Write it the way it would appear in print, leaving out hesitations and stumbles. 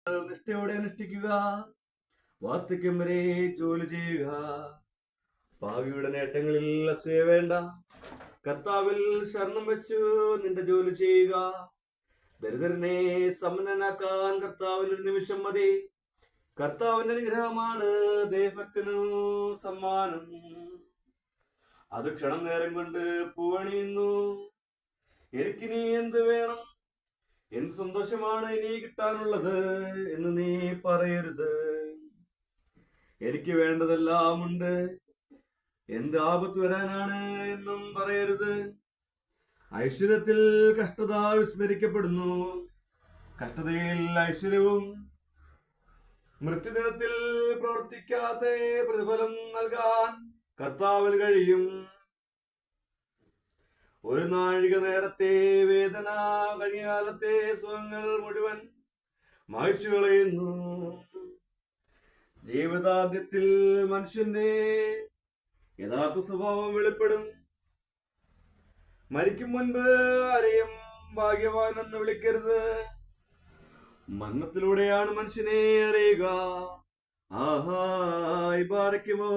നിഷ്ഠയോടെ അനുഷ്ഠിക്കുക. വാർദ്ധക്യം വരെ ജോലി ചെയ്യുക. ഭാവിയുടെ നേട്ടങ്ങളിൽ അസൂയ വേണ്ട. കർത്താവിൽ ശരണം വെച്ചു നിന്റെ ജോലി ചെയ്യുക. ദരിദ്രനെ സമ്പന്നനാക്കാൻ കർത്താവിന് ഒരു നിമിഷം മതി. കർത്താവിന്റെ അനുഗ്രഹമാണ് ദൈവഭക്തനു സമ്മാനം. അത് ക്ഷണം നേരം കൊണ്ട് പൂവണിയുന്നു. എനിക്കിനി എന്ത് വേണം, എന്ത് സന്തോഷമാണ് ഇനി കിട്ടാനുള്ളത് എന്ന് നീ പറയരുത്. എനിക്ക് വേണ്ടതെല്ലാം ഉണ്ട്, എന്ത് ആപത്ത് വരാനാണ് എന്നും പറയരുത്. ഐശ്വര്യത്തിൽ കഷ്ടത വിസ്മരിക്കപ്പെടുന്നു, കഷ്ടതയിൽ ഐശ്വര്യവും. മൃത്യുദിനത്തിൽ പ്രവർത്തിക്കാതെ പ്രതിഫലം നൽകാൻ കർത്താവിന് കഴിയും. ഒരു നാഴിക നേരത്തെ വേദന കഴിഞ്ഞ കാലത്തെ സുഖങ്ങൾ മുഴുവൻ മായ്ച്ചു കളയുന്നു. ജീവിതാന്ത്യത്തിൽ മനുഷ്യന്റെ യഥാർത്ഥ സ്വഭാവം വെളിപ്പെടും. മരിക്കും മുൻപ് ആരെയും ഭാഗ്യവാൻ എന്ന് വിളിക്കരുത്. മരണത്തിലൂടെയാണ് മനുഷ്യനെ അറിയുക. ആഹാ, ബാരക്കുമോ.